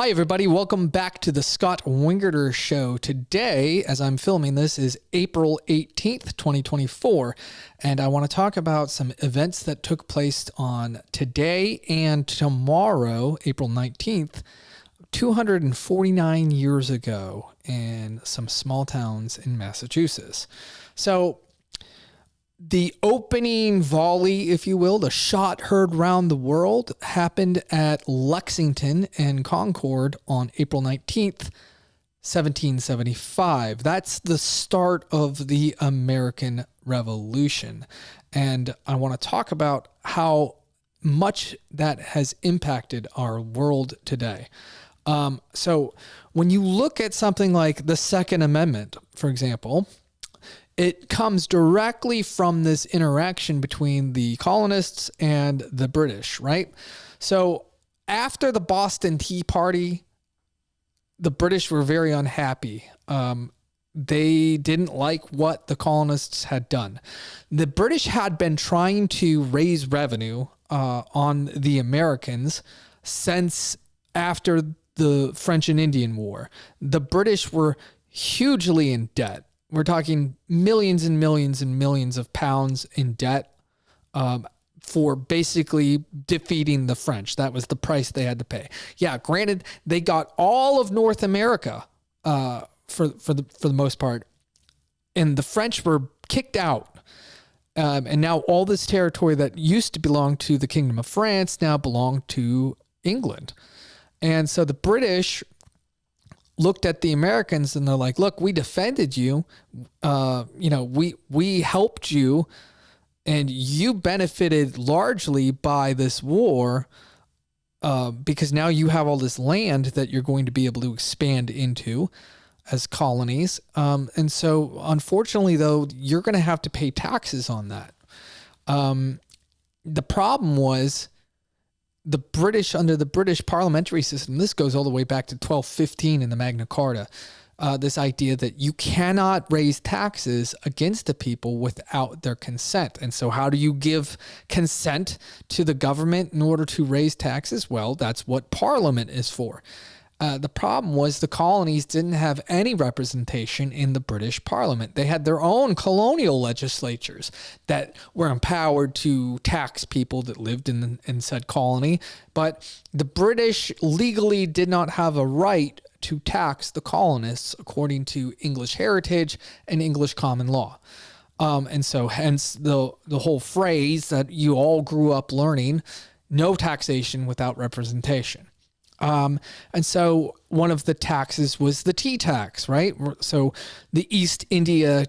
Hi, everybody. Welcome back to the Scott Wingerter Show. Today, as I'm filming this, is April 18th, 2024, and I want to talk about some events that took place on today and tomorrow, April 19th, 249 years ago in some small towns in Massachusetts. So, the opening volley, if you will, the shot heard round the world, happened at Lexington and Concord on April 19th, 1775. That's the start of the American Revolution. And I want to talk about how much that has impacted our world today. So when you look at something like the Second Amendment, for example, it comes directly from this interaction between the colonists and the British, right? So after the Boston Tea Party, the British were very unhappy. They didn't like what the colonists had done. The British had been trying to raise revenue on the Americans since after the French and Indian War. The British were hugely in debt. We're talking millions and millions and millions of pounds in debt for basically defeating the French. That was the price they had to pay. Yeah, granted, they got all of North America for the most part, and the French were kicked out. And now all this territory that used to belong to the Kingdom of France now belonged to England. And so the British looked at the Americans and they're like, look, we defended you. We helped you, and you benefited largely by this war because now you have all this land that you're going to be able to expand into as colonies. And so unfortunately, though, you're going to have to pay taxes on that. The problem was the British, under the British parliamentary system, this goes all the way back to 1215 in the Magna Carta, this idea that you cannot raise taxes against the people without their consent. And so how do you give consent to the government in order to raise taxes? Well, that's what Parliament is for. The problem was the colonies didn't have any representation in the British Parliament. They had their own colonial legislatures that were empowered to tax people that lived in said colony, but the British legally did not have a right to tax the colonists according to English heritage and English common law. And so hence the whole phrase that you all grew up learning, no taxation without representation. And so one of the taxes was the tea tax, right? So the East India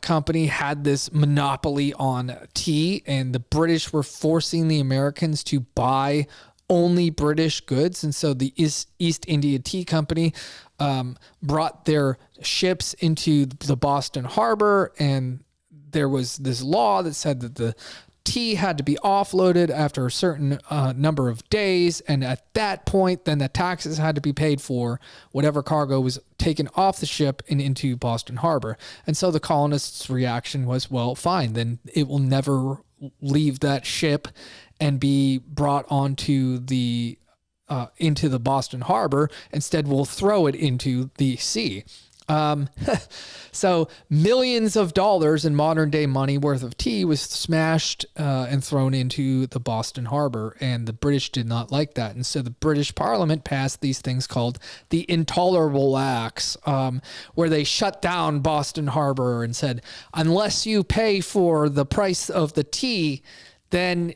Company had this monopoly on tea, and the British were forcing the Americans to buy only British goods. And so the East India Tea Company brought their ships into the Boston Harbor, and there was this law that said that the tea had to be offloaded after a certain number of days, and at that point then the taxes had to be paid for whatever cargo was taken off the ship and into Boston Harbor. And so the colonists' reaction was, well, fine, then it will never leave that ship and be brought onto the into the Boston Harbor. Instead, we'll throw it into the sea. So millions of dollars in modern day money worth of tea was smashed and thrown into the Boston Harbor, and the British did not like that. And so the British Parliament passed these things called the Intolerable Acts, where they shut down Boston Harbor and said, unless you pay for the price of the tea, then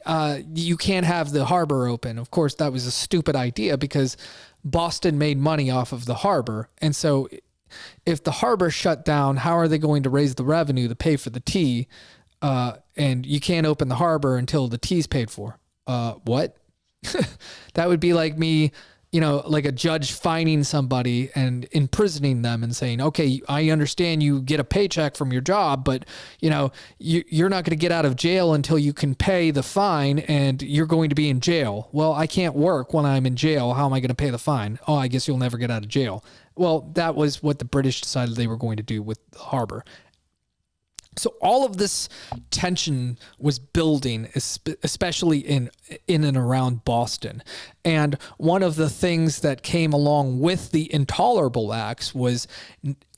you can't have the harbor open. Of course, that was a stupid idea because Boston made money off of the harbor. And so if the harbor shut down, how are they going to raise the revenue to pay for the tea? And you can't open the harbor until the tea's paid for. What? That would be like me, like a judge fining somebody and imprisoning them and saying, okay, I understand you get a paycheck from your job, but you're not going to get out of jail until you can pay the fine, and you're going to be in jail. Well, I can't work when I'm in jail. How am I going to pay the fine? Oh, I guess you'll never get out of jail. Well, that was what the British decided they were going to do with the harbor. So all of this tension was building, especially in and around Boston. And one of the things that came along with the Intolerable Acts was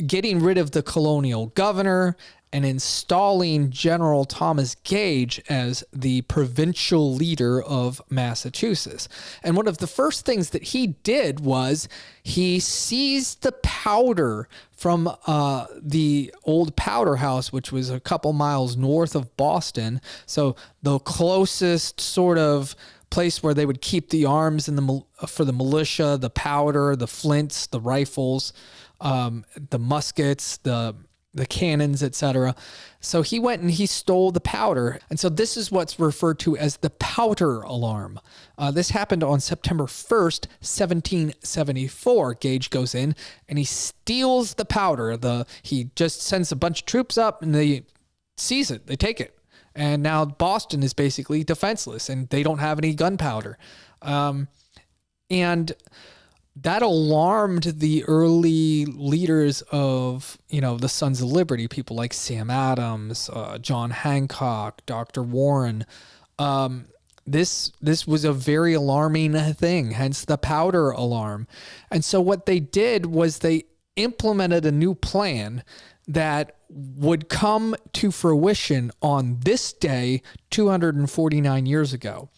getting rid of the colonial governor and installing General Thomas Gage as the provincial leader of Massachusetts. And one of the first things that he did was he seized the powder from the old powder house, which was a couple miles north of Boston. So the closest sort of place where they would keep the arms for the militia, the powder, the flints, the rifles, the muskets, the cannons, etc. So he went and he stole the powder. And so this is what's referred to as the powder alarm. This happened on September 1st, 1774. Gage goes in and he steals the powder. He just sends a bunch of troops up and they seize it. They take it. And now Boston is basically defenseless and they don't have any gunpowder. And that alarmed the early leaders of, the Sons of Liberty, people like Sam Adams, John Hancock, Dr. Warren. This was a very alarming thing, hence the powder alarm. And so what they did was they implemented a new plan that would come to fruition on this day 249 years ago.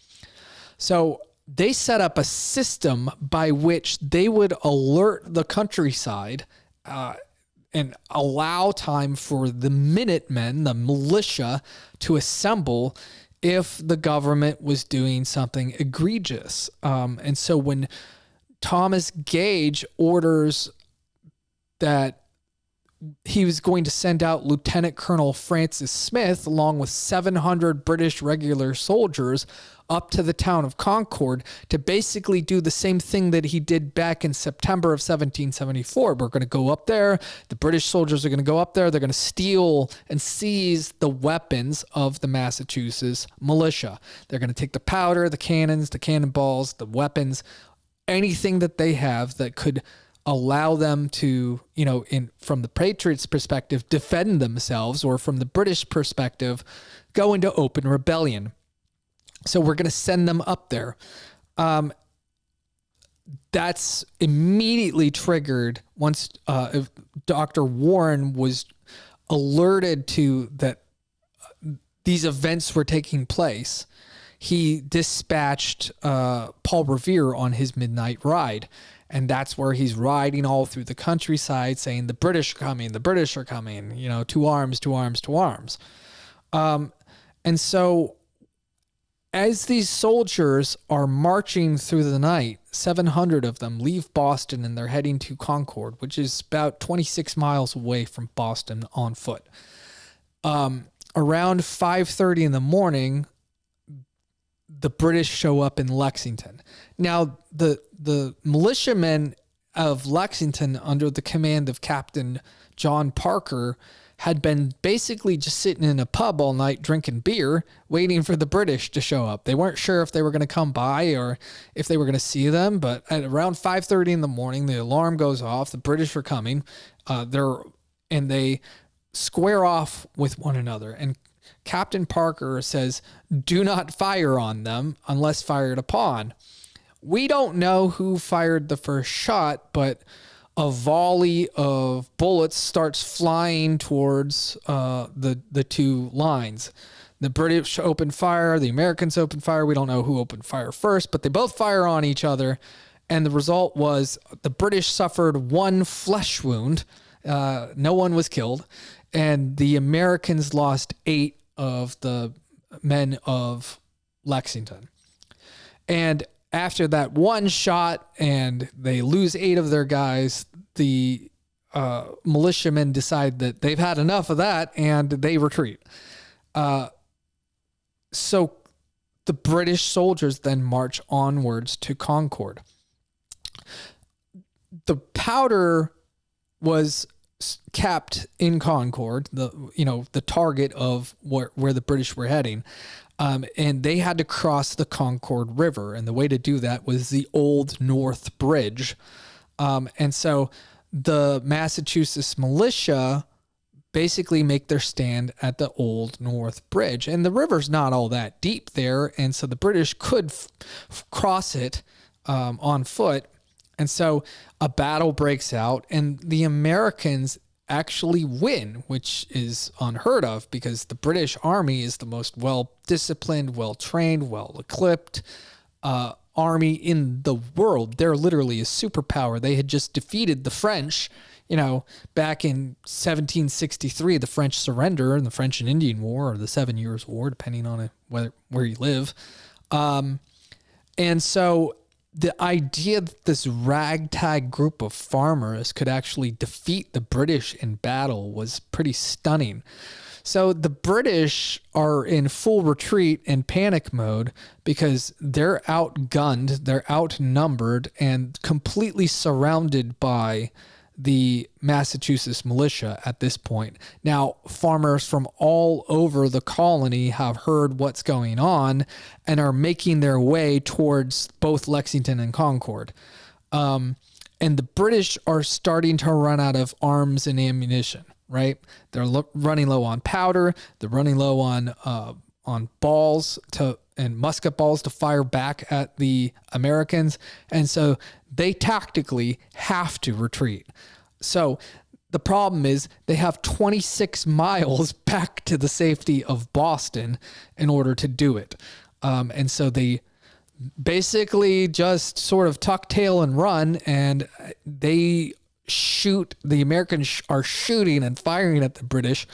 So they set up a system by which they would alert the countryside and allow time for the Minutemen, the militia, to assemble if the government was doing something egregious. And so when Thomas Gage orders that he was going to send out Lieutenant Colonel Francis Smith along with 700 British regular soldiers up to the town of Concord to basically do the same thing that he did back in September of 1774. We're going to go up there. The British soldiers are going to go up there. They're going to steal and seize the weapons of the Massachusetts militia. They're going to take the powder, the cannons, the cannonballs, the weapons, anything that they have that could allow them to, from the Patriots' perspective, defend themselves, or from the British perspective, go into open rebellion. So we're going to send them up there. That's immediately triggered once Dr. Warren was alerted to that these events were taking place. He dispatched Paul Revere on his midnight ride. And that's where he's riding all through the countryside saying, the British are coming, to arms, to arms, to arms. And so as these soldiers are marching through the night, 700 of them leave Boston and they're heading to Concord, which is about 26 miles away from Boston on foot. Around 5:30 in the morning, the British show up in Lexington. Now, the militiamen of Lexington, under the command of Captain John Parker, had been basically just sitting in a pub all night drinking beer, waiting for the British to show up. They weren't sure if they were going to come by or if they were going to see them, but at around 5:30 in the morning, the alarm goes off. The British are coming. They square off with one another. And Captain Parker says, "Do not fire on them unless fired upon." We don't know who fired the first shot, but a volley of bullets starts flying towards the two lines. The British open fire, the Americans open fire. We don't know who opened fire first, but they both fire on each other. And the result was the British suffered one flesh wound. No one was killed. And the Americans lost 8 of the men of Lexington. And after that one shot and they lose 8 of their guys, the militiamen decide that they've had enough of that and they retreat. So the British soldiers then march onwards to Concord. The powder was kept in Concord, the target of where the British were heading. And they had to cross the Concord River. And the way to do that was the Old North Bridge. And so the Massachusetts militia basically make their stand at the Old North Bridge. And the river's not all that deep there, and so the British could cross it on foot. And so a battle breaks out, and the Americans actually win, which is unheard of because the British Army is the most well-disciplined, well-trained, well-equipped army in the world. They're literally a superpower. They had just defeated the French, back in 1763, the French surrender in the French and Indian War, or the 7 Years' War, depending on where you live. And so the idea that this ragtag group of farmers could actually defeat the British in battle was pretty stunning. So the British are in full retreat and panic mode because they're outgunned, they're outnumbered, and completely surrounded by the Massachusetts militia at this point. Now, farmers from all over the colony have heard what's going on and are making their way towards both Lexington and Concord. And the British are starting to run out of arms and ammunition, right? They're running low on powder. They're running low on balls and musket balls to fire back at the Americans. And so they tactically have to retreat. So the problem is they have 26 miles back to the safety of Boston in order to do it. And so they basically just sort of tuck tail and run, and they shoot. The Americans are shooting and firing at the British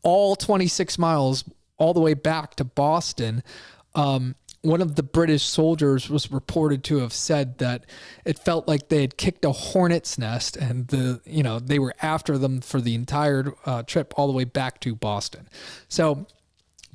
all 26 miles all the way back to Boston. One of the British soldiers was reported to have said that it felt like they had kicked a hornet's nest, and they were after them for the entire trip all the way back to Boston. So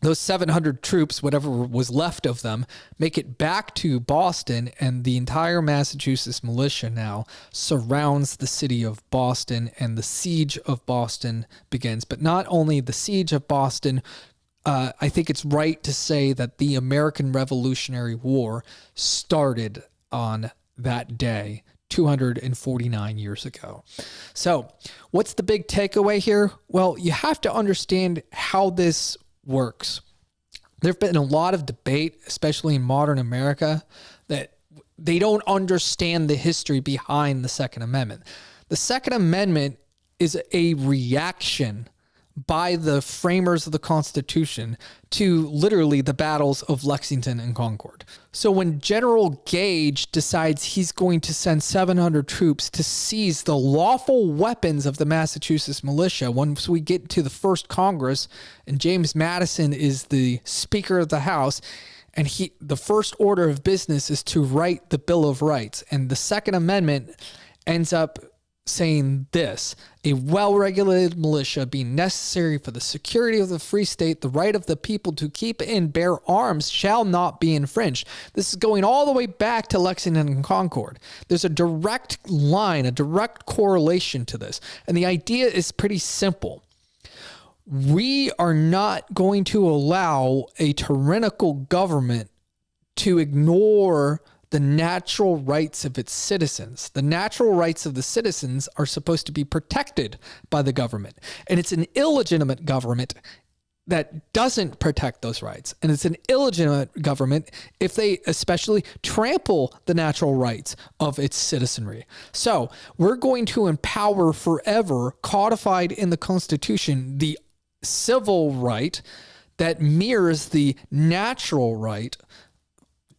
those 700 troops, whatever was left of them, make it back to Boston, and the entire Massachusetts militia now surrounds the city of Boston, and the siege of Boston begins. But not only the siege of Boston, I think it's right to say that the American Revolutionary War started on that day 249 years ago. So what's the big takeaway here? Well, you have to understand how this works. There've been a lot of debate, especially in modern America, that they don't understand the history behind the Second Amendment. The Second Amendment is a reaction by the framers of the Constitution to literally the battles of Lexington and Concord. So when General Gage decides he's going to send 700 troops to seize the lawful weapons of the Massachusetts militia, once we get to the first Congress and James Madison is the Speaker of the House, and the first order of business is to write the Bill of Rights. And the Second Amendment ends up saying this: a well-regulated militia being necessary for the security of the free state, the right of the people to keep and bear arms shall not be infringed. This is going all the way back to Lexington and Concord. There's a direct line, a direct correlation to this. And the idea is pretty simple. We are not going to allow a tyrannical government to ignore the natural rights of its citizens. The natural rights of the citizens are supposed to be protected by the government. And it's an illegitimate government that doesn't protect those rights. And it's an illegitimate government if they especially trample the natural rights of its citizenry. So we're going to empower forever, codified in the Constitution, the civil right that mirrors the natural right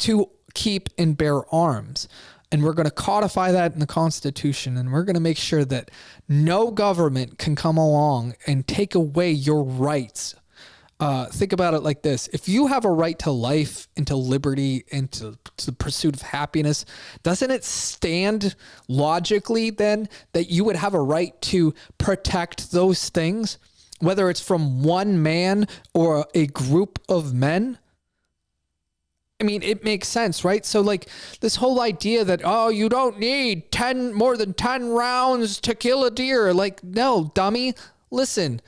to keep and bear arms. And we're going to codify that in the Constitution, and we're going to make sure that no government can come along and take away your rights. Think about it like this. If you have a right to life and to liberty and to the pursuit of happiness, doesn't it stand logically then that you would have a right to protect those things, whether it's from one man or a group of men? I mean, it makes sense, right? So like this whole idea that, oh, you don't need more than 10 rounds to kill a deer. Like, no, dummy. Listen,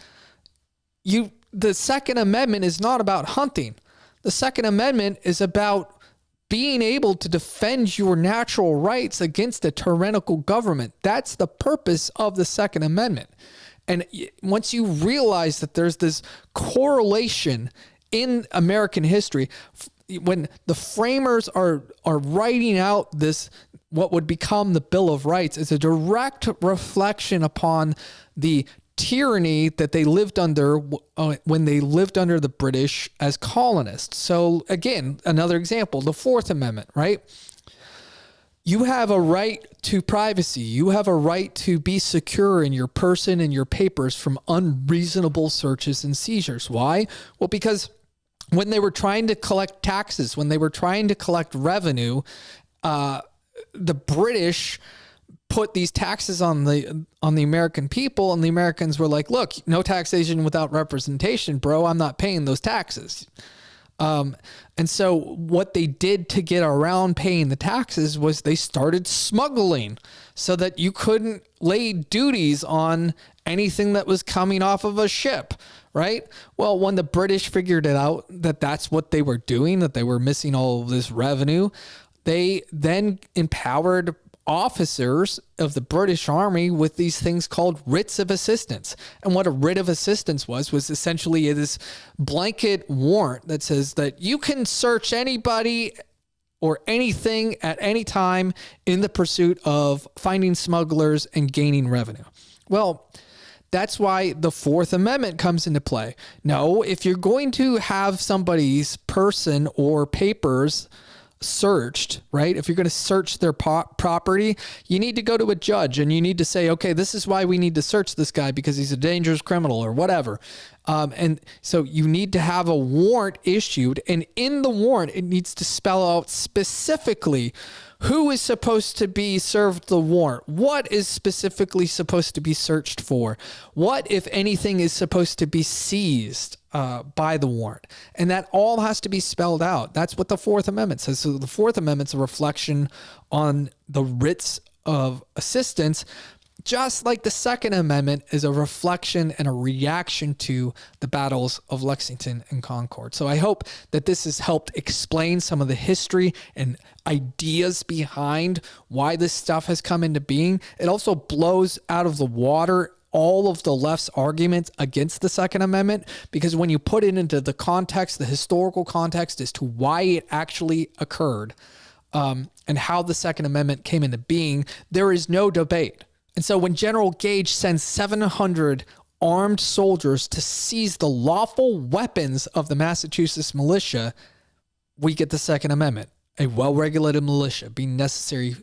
the Second Amendment is not about hunting. The Second Amendment is about being able to defend your natural rights against a tyrannical government. That's the purpose of the Second Amendment. And once you realize that there's this correlation in American history, when the framers are writing out this, what would become the Bill of Rights, is a direct reflection upon the tyranny that they lived under when they lived under the British as colonists. So again, another example, the Fourth Amendment, right? You have a right to privacy. You have a right to be secure in your person and your papers from unreasonable searches and seizures. Why? Well, because when they were trying to collect taxes, when they were trying to collect revenue, the British put these taxes on the American people, and the Americans were like, look, no taxation without representation, bro. I'm not paying those taxes. And so what they did to get around paying the taxes was they started smuggling so that you couldn't lay duties on anything that was coming off of a ship, right? Well, when the British figured it out that that's what they were doing, that they were missing all of this revenue, they then empowered officers of the British Army with these things called writs of assistance. And what a writ of assistance was essentially this blanket warrant that says that you can search anybody or anything at any time in the pursuit of finding smugglers and gaining revenue. Well, that's why the Fourth Amendment comes into play. No, if you're going to have somebody's person or papers searched, right? If you're going to search their property, you need to go to a judge and you need to say, okay, this is why we need to search this guy because he's a dangerous criminal or whatever. And so you need to have a warrant issued, and in the warrant, it needs to spell out specifically who is supposed to be served the warrant, what is specifically supposed to be searched for, what, if anything, is supposed to be seized by the warrant. And that all has to be spelled out. That's what the Fourth Amendment says. So the Fourth Amendment's a reflection on the writs of assistance, just like the Second Amendment is a reflection and a reaction to the battles of Lexington and Concord. So I hope that this has helped explain some of the history and ideas behind why this stuff has come into being. It also blows out of the water all of the left's arguments against the Second Amendment, because when you put it into the context, the historical context as to why it actually occurred, and how the Second Amendment came into being, there is no debate. And so when General Gage sends 700 armed soldiers to seize the lawful weapons of the Massachusetts militia, we get the Second Amendment, a well-regulated militia being necessary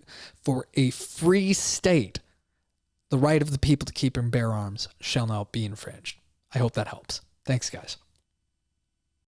for a free state. The right of the people to keep and bear arms shall not be infringed. I hope that helps. Thanks, guys.